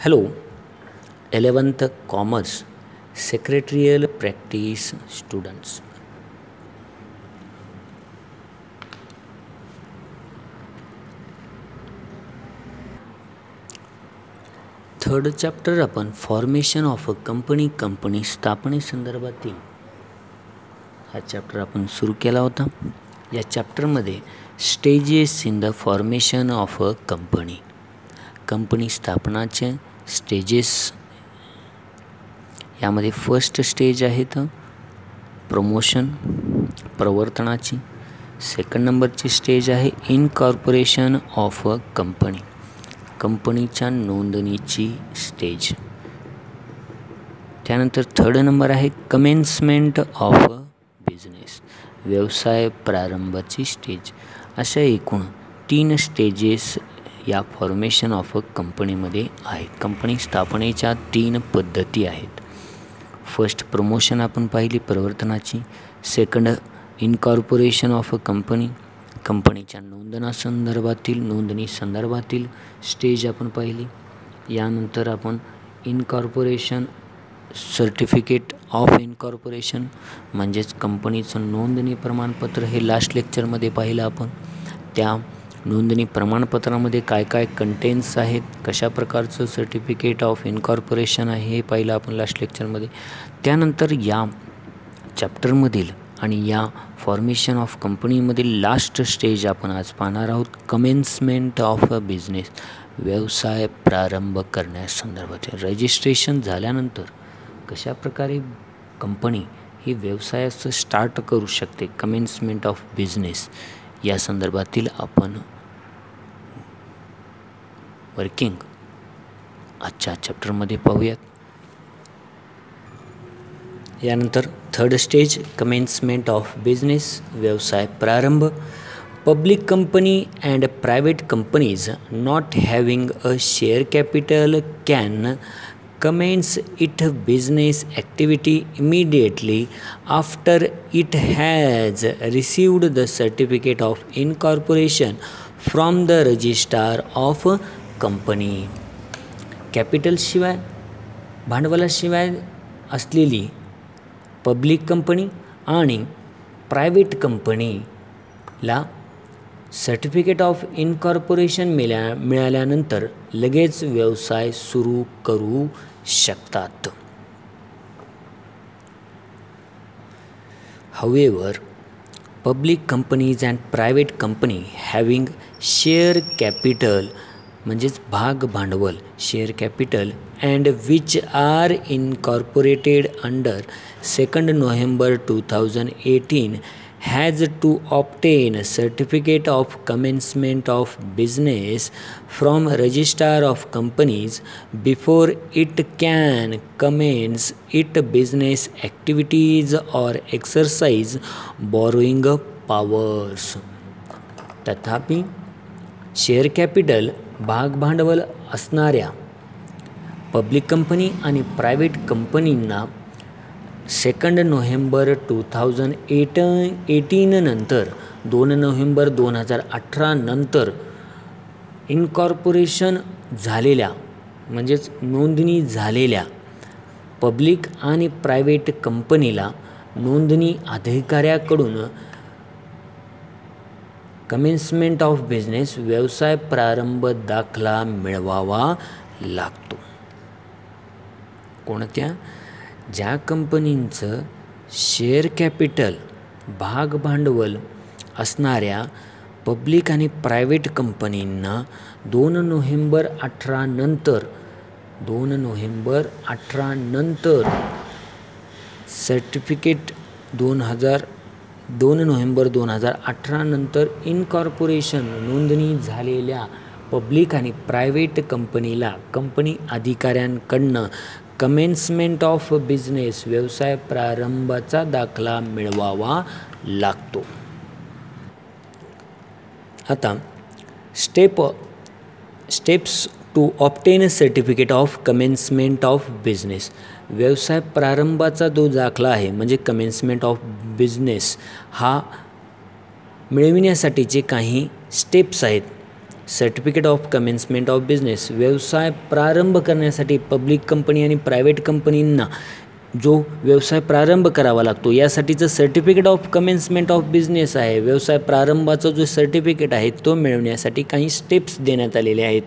Hello, 11th Commerce Secretarial Practice students. Third chapter आपण formation of a company स्थापनेसंदर्भातील हा chapter आपण सुरू केला होता. या चॅप्टरमध्ये stages in the formation of a company स्थापनाचे स्टेजेस, यामध्ये फर्स्ट स्टेज आहेत प्रमोशन, प्रवर्तनाची. सेकंड नंबरची स्टेज आहे इनकॉर्पोरेशन ऑफ अ कंपनीच्या नोंदणीची स्टेज. त्यानंतर थर्ड नंबर आहे कमेन्समेंट ऑफ अ बिझनेस, व्यवसाय प्रारंभाची स्टेज. अशा एकूण 3 स्टेजेस या फॉर्मेशन ऑफ अ कंपनीमध्ये आहेत. कंपनी स्थापनेच्या 3 पद्धती आहेत. फर्स्ट प्रमोशन आपण पाहिली, प्रवर्तनाची. सेकंड इनकॉर्पोरेशन ऑफ अ कंपनीच्या नोंदणी संदर्भातील स्टेज आपण पाहिली. यानंतर आपण इनकॉर्पोरेशन सर्टिफिकेट ऑफ इनकॉर्पोरेशन म्हणजेच कंपनीचं नोंदणी प्रमाणपत्र हे लास्ट लेक्चरमध्ये पाहिलं आपण. त्या नोंदणी प्रमाणपत्रामध्ये काय काय कंटेन्ट्स आहेत, कशा प्रकारचं सर्टिफिकेट ऑफ इनकॉर्पोरेशन आहे हे पाहिलं आपण लास्ट लेक्चरमध्ये. त्यानंतर या चॅप्टरमधील आणि या फॉर्मेशन ऑफ कंपनीमधील लास्ट स्टेज आपण आज पाहणार आहोत, कमेन्समेंट ऑफ अ बिझनेस, व्यवसाय प्रारंभ करण्यासंदर्भात. रजिस्ट्रेशन झाल्यानंतर कशा प्रकारे कंपनी ही व्यवसायाचं स्टार्ट करू शकते, कमेन्समेंट ऑफ बिझनेस या संदर्भातील आपण वर्किंग आजच्या चॅप्टरमध्ये पाहूयात. यानंतर third stage commencement of business, व्यवसाय प्रारंभ. Public company and private companies not having a share capital can commence its business activity immediately after it has received the certificate of incorporation from the registrar of company. कॅपिटलशिवाय, भांडवलाशिवाय असलेली public company आणि private कंपनीला certificate of incorporation मिळाल्यानंतर लगेच व्यवसाय सुरू करू शकतात. However, public companies and private company having share capital म्हणजेच भाग भांडवल, share capital, and which are incorporated under 2 November 2018 has to obtain certificate of commencement of business from registrar of companies before it can commence its business activities or exercise borrowing powers. तथापि share capital, भाग भांडवल असणाऱ्या public company आणि private कंपनींना 2 November 2018 नंतर 2 November 2018 नंतर incorporation झालेल्या म्हणजेच नोंदणी झालेल्या पब्लिक आणि प्रायव्हेट कंपनीला नोंदणी अधिकाऱ्याकडून कमेन्समेंट ऑफ बिझनेस, व्यवसाय प्रारंभ दाखला मिळवावा लागतो. कोणत्या? ज्या कंपनींचं शेअर कॅपिटल, भाग भांडवल असणाऱ्या पब्लिक आणि प्रायव्हेट कंपनींना 2 नोव्हेंबर 18 नंतर सर्टिफिकेट 2 नोव्हेंबर 2018 नंतर इनकॉर्पोरेशन नोंदणी झालेल्या पब्लिक आणि प्रायव्हेट कंपनीला कंपनी अधिकाऱ्यांकडनं कमेन्समेंट ऑफ बिझनेस, व्यवसाय प्रारंभाचा दाखला मिळवावा लागतो. आता steps to obtain certificate of commencement of business, व्यवसाय प्रारंभाचा जो दाखला आहे म्हणजे कमेन्समेंट ऑफ बिझनेस हा मिळविण्यासाठीचे काही स्टेप्स आहेत. Certificate of commencement of business, व्यवसाय प्रारंभ करण्यासाठी पब्लिक कंपनी आणि प्रायव्हेट कंपनींना जो व्यवसाय प्रारंभ करावा लागतो यासाठीचं certificate of commencement of business आहे. व्यवसाय प्रारंभाचा जो सर्टिफिकेट आहे तो मिळवण्यासाठी काही स्टेप्स देण्यात आलेले आहेत.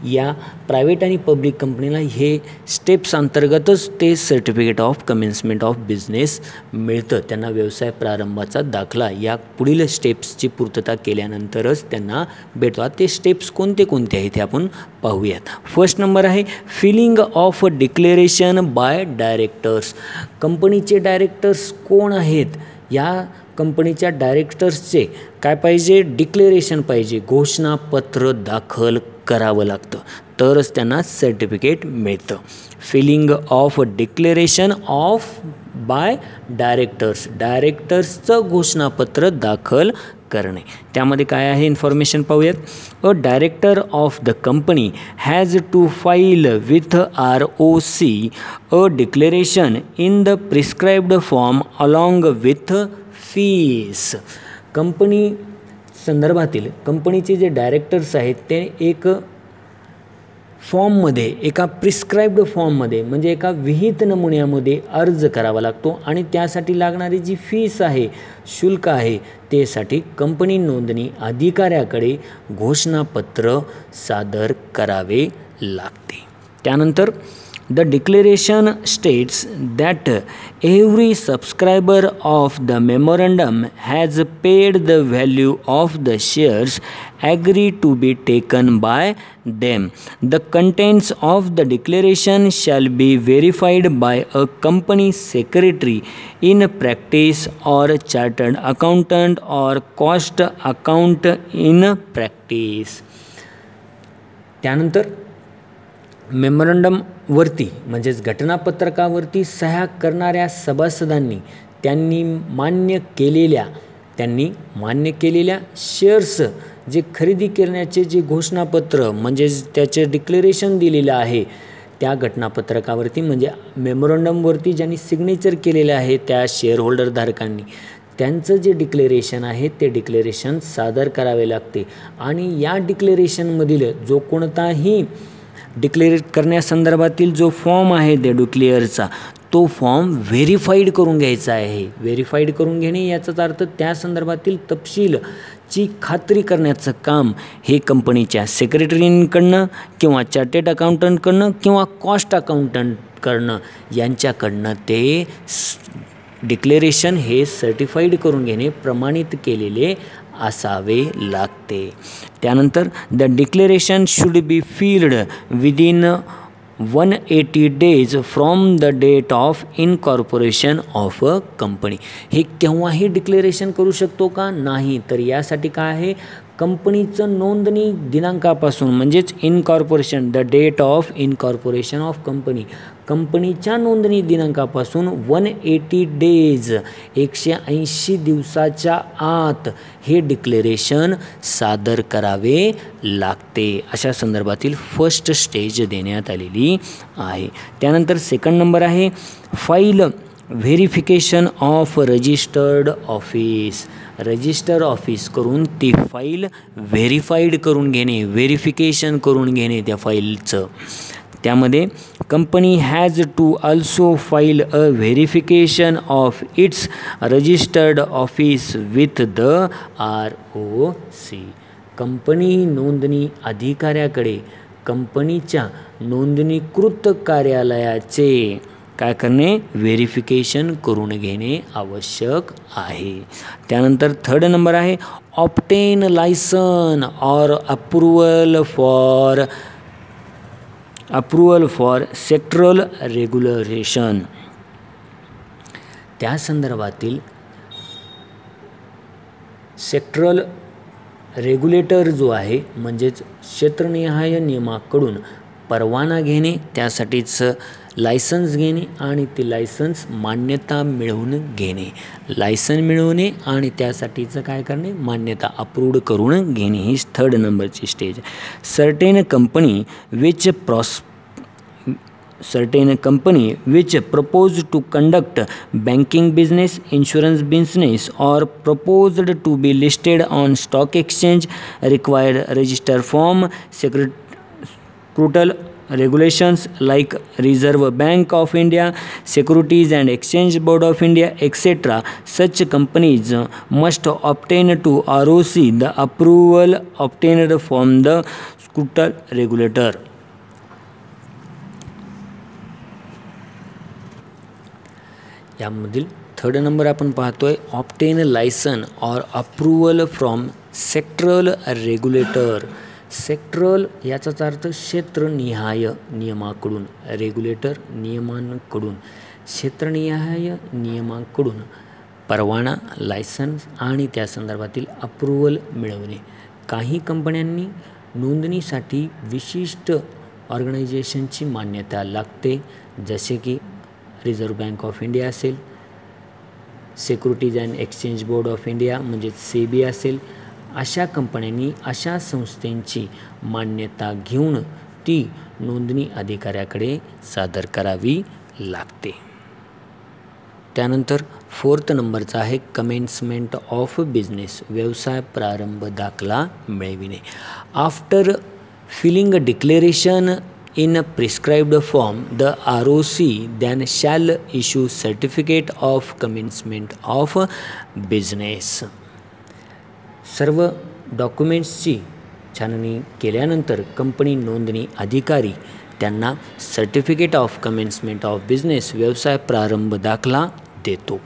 या प्रायव्हेट आणि पब्लिक कंपनीला हे स्टेप्स अंतर्गतच ते certificate of commencement of business मिळतं. त्यांना व्यवसाय प्रारंभाचा दाखला या पुढील स्टेप्सची पूर्तता केल्यानंतरच त्यांना भेटतात. ते स्टेप्स कोणते कोणते आहेत हे आपण पाहूयात. फर्स्ट नंबर आहे filling of declaration by directors. कंपनीचे डायरेक्टर्स कोण आहेत? या कंपनीच्या डायरेक्टर्सचे काय पाहिजे? डिक्लेरेशन पाहिजे, घोषणापत्र दाखल करावं लागतं तरच त्यांना सर्टिफिकेट मिळतं. Filing of declaration of by directors, डायरेक्टर्सचं घोषणापत्र दाखल करणे. त्यामध्ये काय आहे इन्फॉर्मेशन पाहूयात. A director of the company has to file with ROC a declaration in the prescribed form along with fees. Company संदर्भातील कंपनीचे जे डायरेक्टर्स आहेत ते एक फॉर्ममध्ये, एका प्रिस्क्राइब्ड फॉर्ममध्ये म्हणजे एका विहित नमुन्यामध्ये अर्ज करावा लागतो आणि त्यासाठी लागणारी जी फीस आहे, शुल्क आहे, त्यासाठी कंपनी नोंदणी अधिकाऱ्याकडे घोषणापत्र सादर करावे लागते. त्यानंतर The declaration states that every subscriber of the memorandum has paid the value of the shares agreed to be taken by them. The contents of the declaration shall be verified by a company secretary in practice or chartered accountant or cost account in practice. त्यानंतर मेमोरंडमवरती म्हणजेच घटनापत्रकावरती सह्या करणाऱ्या सभासदांनी त्यांनी मान्य केलेल्या shares जे खरेदी करण्याचे जे घोषणापत्र म्हणजेच त्याचे डिक्लेरेशन दिलेलं आहे त्या घटनापत्रकावरती म्हणजे मेमोरंडमवरती ज्यांनी सिग्नेचर केलेलं आहे त्या शेअर होल्डर धारकांनी त्यांचं जे डिक्लेरेशन आहे ते डिक्लेरेशन सादर करावे लागते. आणि या डिक्लेरेशनमधील जो कोणताही डिक्लेअर करण्यासंदर्भातील जो फॉर्म आहे त्या डिक्लेअरचा तो फॉर्म व्हेरीफाईड करून घ्यायचा आहे. व्हेरीफाईड करून घेणे याचाच अर्थ त्या संदर्भातील तपशीलची खात्री करण्याचं काम हे कंपनीच्या सेक्रेटरींकडनं किंवा चार्टेड अकाउंटंटकडनं किंवा कॉस्ट अकाउंटंटकडनं यांच्याकडनं ते डिक्लेरेशन हे सर्टिफाईड करून घेणे, प्रमाणित केलेले असावे लागते. त्यानंतर the declaration should be filed within 180 days from the date of incorporation of a company. हे केव्हाही डिक्लेरेशन करू शकतो का? नाही. तर यासाठी काय आहे, कंपनीचं नोंदणी दिनांकापासून म्हणजेच incorporation the date of incorporation of company, कंपनीच्या नोंदणी दिनांकापासून 180 days 180 दिवसाच्या आत हे डिक्लेरेशन सादर करावे लागते. अशा संदर्भातील फर्स्ट स्टेज देण्यात आलेली आहे. त्यानंतर सेकंड नंबर आहे file verification of registered office. Register office करून ती फाईल व्हेरीफाईड करून घेणे, व्हेरिफिकेशन करून घेणे त्या फाईलचं. त्यामध्ये company has to also file a verification of its registered office with the ROC. Company नोंदणी अधिकाऱ्याकडे कंपनीच्या नोंदणीकृत कार्यालयाचे काय करणे, व्हेरिफिकेशन करून घेणे आवश्यक आहे. त्यानंतर थर्ड नंबर आहे obtain licence or approval for sectoral regulation. त्या संदर्भातील सेक्टरल रेग्युलेटर जो आहे म्हणजेच क्षेत्रनिहाय नियमाकडून परवाना घेणे, त्यासाठीच लायसन्स घेणे आणि ते लायसन्स मान्यता मिळवून घेणे, लायसन मिळवणे आणि त्यासाठीचं काय करणे, मान्यता अप्रूव्ड करून घेणे ही थर्ड नंबरची stage. Certain company certain company which propose to conduct banking business, insurance business, or proposed to be listed on stock exchange require register form, secretarial regulations like Reserve Bank of India, Securities and Exchange Board of India, etc. Such companies must obtain to ROC the approval obtained from the secretarial regulator. यामधील third number आपण पाहतोय obtain licence और approval from sectoral regulator. Sectoral याचाच अर्थ क्षेत्रनिहाय नियमाकडून, regulator नियमांकडून, क्षेत्रनिहाय नियमांकडून परवाना, licence आणि त्या संदर्भातील अप्रूवल मिळवणे. काही कंपन्यांनी नोंदणीसाठी विशिष्ट ऑर्गनायझेशनची मान्यता लागते, जसे की रिझर्व्ह बँक ऑफ इंडिया असेल, securities and exchange board of India म्हणजेच सेबी असेल. अशा कंपन्यांनी अशा संस्थेची मान्यता घेऊन ती नोंदणी अधिकाऱ्याकडे सादर करावी लागते. त्यानंतर फोर्थ नंबरचा आहे कमेन्समेंट ऑफ बिझनेस, व्यवसाय प्रारंभ दाखला मिळविणे. After filling a declaration in a prescribed form, the ROC then shall issue certificate of commencement of business. सर्व डॉक्युमेंट्सची छाननी केल्यानंतर कंपनी नोंदणी अधिकारी त्यांना certificate of commencement of business, व्यवसाय प्रारंभ दाखला देतो.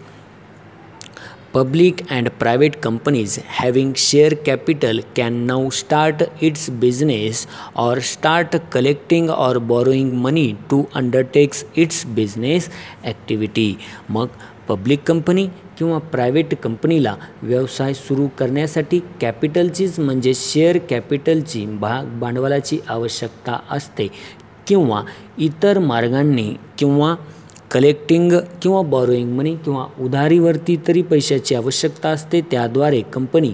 Public and private companies having share capital can now start its business or start collecting or borrowing money to undertake its business activity. मग पब्लिक कंपनी किंवा private कंपनीला व्यवसाय सुरू करण्यासाठी कॅपिटलचीच म्हणजे शेअर कॅपिटलची भांडवलाची आवश्यकता असते किंवा इतर मार्गांनी किंवा कलेक्टिंग किंवा बॉरोईंग मनी किंवा उधारीवरती तरी पैशाची आवश्यकता असते. त्याद्वारे कंपनी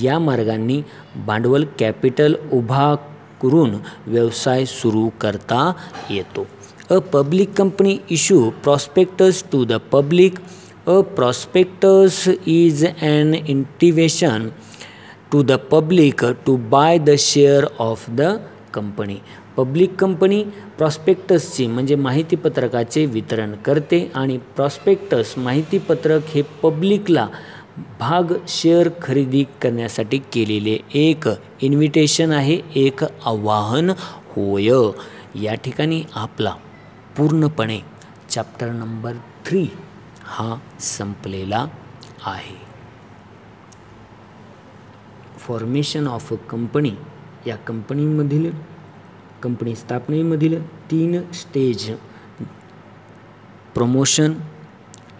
या मार्गांनी भांडवल कॅपिटल उभा करून व्यवसाय सुरू करता येतो. A public company issue prospectus to the public. A prospectus is an intimation to the public to buy the share of the company. Public company प्रॉस्पेक्टसची म्हणजे माहितीपत्रकाचे वितरण करते आणि प्रॉस्पेक्टस माहितीपत्रक हे पब्लिकला भाग शेअर खरेदी करण्यासाठी केलेले एक इन्व्हिटेशन आहे, एक आवाहन होय. या ठिकाणी आपला पूर्णपणे चॅप्टर नंबर 3 हा संपलेला आहे. फॉर्मेशन ऑफ अ कंपनी, या कंपनी स्थापनेमधील 3 stage, promotion,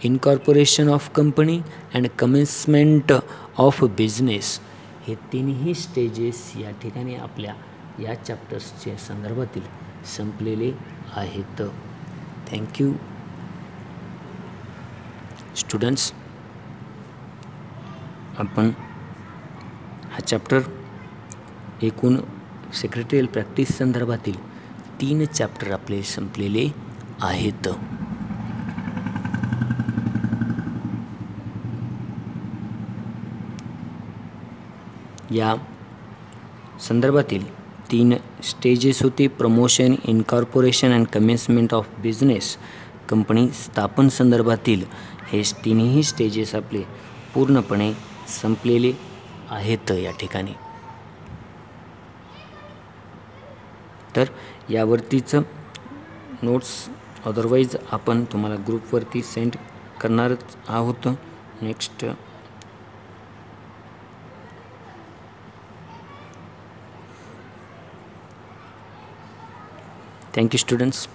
incorporation of company and commencement of business, हे तिन्ही स्टेजेस या ठिकाणी आपल्या या चॅप्टर्सच्या संदर्भातील संपलेले आहेत. Thank you students. आपण हा चॅप्टर एकूण सेक्रेटरियल प्रॅक्टिस संदर्भातील 3 चॅप्टर आपले संपलेले आहेत. या संदर्भातील 3 स्टेजेस होते, promotion, incorporation and commencement of business. Company स्थापन संदर्भातील हे तिन्ही स्टेजेस आपले पूर्णपणे संपलेले आहेत या ठिकाणी. तर यावरतीचं नोट्स अदरवाईज आपण तुम्हाला ग्रुपवरती सेंड करणारच आहोत. Next thank you students.